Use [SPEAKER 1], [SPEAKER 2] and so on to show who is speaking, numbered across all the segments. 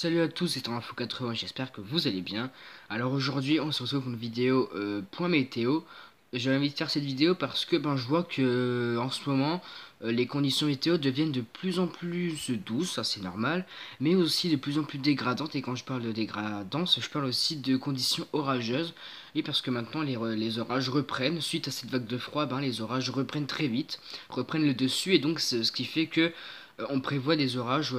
[SPEAKER 1] Salut à tous, c'est Info80, j'espère que vous allez bien. Alors aujourd'hui on se retrouve pour une vidéo point météo. J'ai envie de faire cette vidéo parce que je vois que en ce moment les conditions météo deviennent de plus en plus douces, ça c'est normal, mais aussi de plus en plus dégradantes. Et quand je parle de dégradance, je parle aussi de conditions orageuses. Et parce que maintenant les orages reprennent, suite à cette vague de froid, les orages reprennent très vite, reprennent le dessus, et donc ce qui fait que on prévoit des orages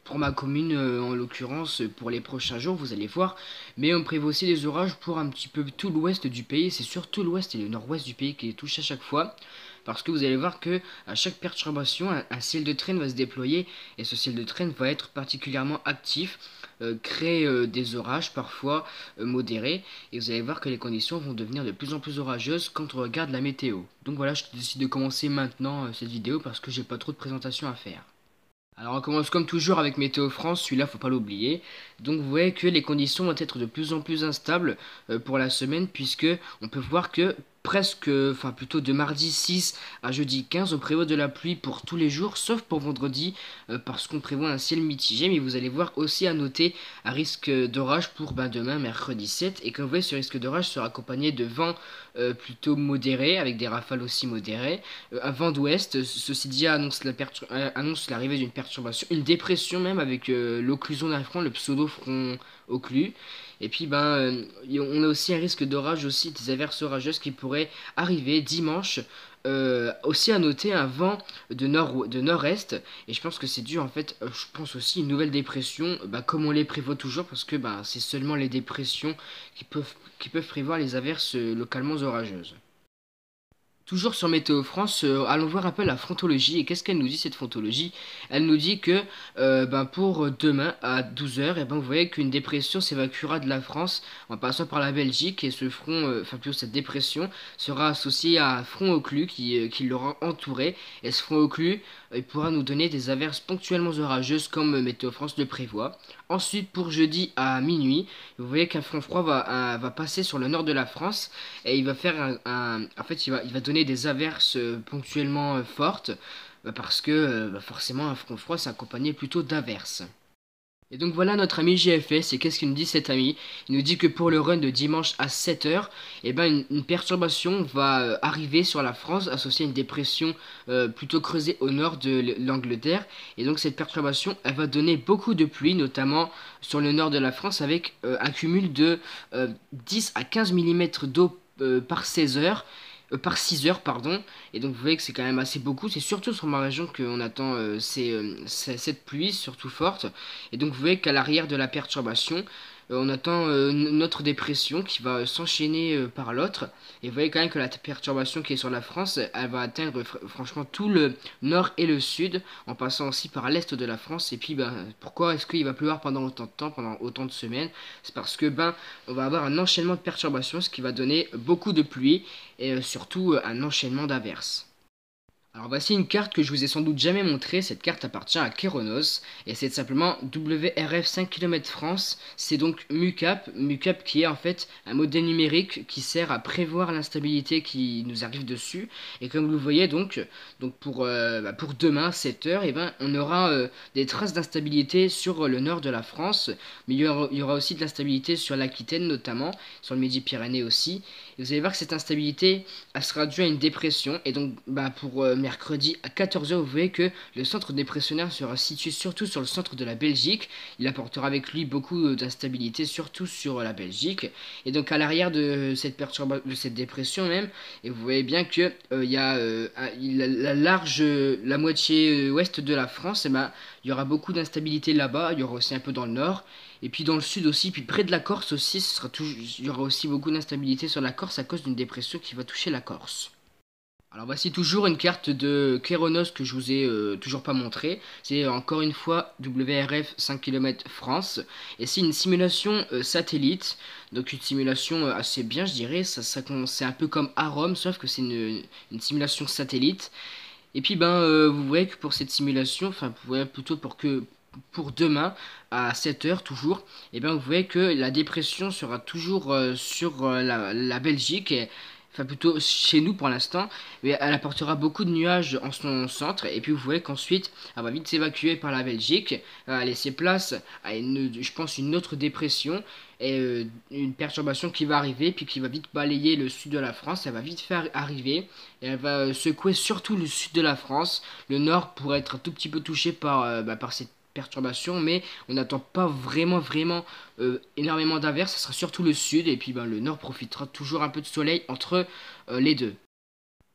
[SPEAKER 1] pour ma commune en l'occurrence pour les prochains jours, vous allez voir. Mais on prévoit aussi des orages pour un petit peu tout l'ouest du pays. C'est surtout l'ouest et le nord-ouest du pays qui est touché à chaque fois. Parce que vous allez voir que à chaque perturbation, un ciel de traîne va se déployer. Et ce ciel de traîne va être particulièrement actif, créer des orages parfois modérés. Et vous allez voir que les conditions vont devenir de plus en plus orageuses quand on regarde la météo. Donc voilà, je décide de commencer maintenant cette vidéo parce que j'ai pas trop de présentation à faire. Alors on commence comme toujours avec Météo France, celui-là faut pas l'oublier. Donc vous voyez que les conditions vont être de plus en plus instables pour la semaine, puisque on peut voir que presque, enfin plutôt de mardi 6 à jeudi 15, on prévoit de la pluie pour tous les jours, sauf pour vendredi, parce qu'on prévoit un ciel mitigé. Mais vous allez voir aussi à noter un risque d'orage pour demain mercredi 7. Et comme vous voyez, ce risque d'orage sera accompagné de vents plutôt modérés, avec des rafales aussi modérées. Un vent d'ouest, ceci dit, annonce l'arrivée d'une perturbation, une dépression même, avec l'occlusion d'un front, le pseudo-front occlus. Et puis on a aussi un risque d'orage, aussi des averses orageuses qui pourraient arriver dimanche. Aussi à noter un vent de nord-est, et je pense que c'est dû en fait, je pense aussi une nouvelle dépression, comme on les prévoit toujours, parce que c'est seulement les dépressions qui peuvent prévoir les averses localement orageuses. Toujours sur Météo France, allons voir un peu la frontologie. Et qu'est-ce qu'elle nous dit, cette frontologie? Elle nous dit que pour demain à 12 h, vous voyez qu'une dépression s'évacuera de la France en passant par la Belgique. Et ce front, enfin plutôt cette dépression, sera associée à un front occlus qui l'aura entouré. Et ce front occlus, il pourra nous donner des averses ponctuellement orageuses comme Météo France le prévoit. Ensuite, pour jeudi à minuit, vous voyez qu'un front froid va passer sur le nord de la France, et il va faire en fait, il va donner des averses ponctuellement fortes, parce que forcément un front froid c'est accompagné plutôt d'averses. Et donc voilà notre ami GFS, et qu'est-ce qu'il nous dit, cet ami? Il nous dit que pour le run de dimanche à 7 h, une perturbation va arriver sur la France, associée à une dépression plutôt creusée au nord de l'Angleterre. Et donc cette perturbation, elle va donner beaucoup de pluie, notamment sur le nord de la France, avec un cumul de 10 à 15 mm d'eau par 16 heures. Par 6 heures, pardon. Et donc vous voyez que c'est quand même assez beaucoup. C'est surtout sur ma région qu'on attend cette pluie, surtout forte. Et donc vous voyez qu'à l'arrière de la perturbation, on attend notre dépression qui va s'enchaîner par l'autre. Et vous voyez quand même que la perturbation qui est sur la France, elle va atteindre franchement tout le nord et le sud, en passant aussi par l'est de la France. Et puis pourquoi est-ce qu'il va pleuvoir pendant autant de temps, pendant autant de semaines? C'est parce que on va avoir un enchaînement de perturbations, ce qui va donner beaucoup de pluie, et surtout un enchaînement d'averses. Alors voici une carte que je vous ai sans doute jamais montrée. Cette carte appartient à Keronos, et c'est simplement WRF 5 km France. C'est donc MUCAP qui est en fait un modèle numérique qui sert à prévoir l'instabilité qui nous arrive dessus. Et comme vous le voyez donc pour demain 7 h, on aura des traces d'instabilité sur le nord de la France, mais il y aura aussi de l'instabilité sur l'Aquitaine, notamment sur le Midi-Pyrénées aussi. Et vous allez voir que cette instabilité, elle sera due à une dépression. Et donc pour mercredi à 14 h, vous voyez que le centre dépressionnaire sera situé surtout sur le centre de la Belgique. Il apportera avec lui beaucoup d'instabilité, surtout sur la Belgique. Et donc à l'arrière de cette dépression même, et vous voyez bien que il y a la moitié ouest de la France, il y aura beaucoup d'instabilité là-bas. Il y aura aussi un peu dans le nord. Et puis dans le sud aussi, puis près de la Corse aussi, il y aura aussi beaucoup d'instabilité sur la Corse à cause d'une dépression qui va toucher la Corse. Alors voici toujours une carte de Keronos que je vous ai toujours pas montré. C'est encore une fois WRF 5 km France. Et c'est une simulation satellite. Donc une simulation assez bien, je dirais. C'est un peu comme Arom, sauf que c'est une simulation satellite. Et puis vous voyez que pour cette simulation, enfin vous voyez plutôt pour demain à 7 h toujours, vous voyez que la dépression sera toujours sur la Belgique. enfin plutôt chez nous pour l'instant, mais elle apportera beaucoup de nuages en son centre, et puis vous voyez qu'ensuite elle va vite s'évacuer par la Belgique, elle va laisser place à je pense une autre dépression, et une perturbation qui va arriver, puis qui va vite balayer le sud de la France, elle va vite faire arriver, et elle va secouer surtout le sud de la France, le nord pourrait être un tout petit peu touché par cette perturbation, mais on n'attend pas vraiment énormément d'averses, ce sera surtout le sud, et puis le nord profitera toujours un peu de soleil entre les deux.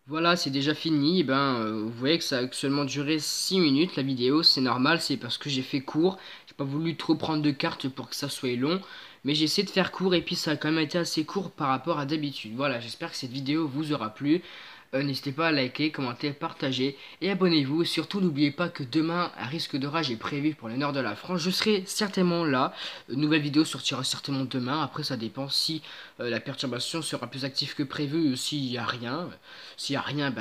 [SPEAKER 1] Voilà, c'est déjà fini. Vous voyez que ça a seulement duré 6 minutes la vidéo, c'est normal, c'est parce que j'ai fait court. J'ai pas voulu trop prendre de cartes pour que ça soit long, mais j'ai essayé de faire court et puis ça a quand même été assez court par rapport à d'habitude. Voilà, j'espère que cette vidéo vous aura plu. N'hésitez pas à liker, commenter, partager et abonnez-vous. Surtout, n'oubliez pas que demain, un risque d'orage est prévu pour le nord de la France. Je serai certainement là. Une nouvelle vidéo sortira certainement demain. Après, ça dépend si la perturbation sera plus active que prévu ou s'il n'y a rien. S'il n'y a rien,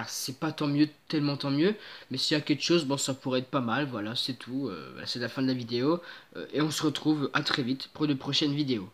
[SPEAKER 1] c'est pas tant mieux, tellement tant mieux. Mais s'il y a quelque chose, bon, ça pourrait être pas mal. Voilà, c'est tout. C'est la fin de la vidéo. Et on se retrouve à très vite pour de prochaines vidéos.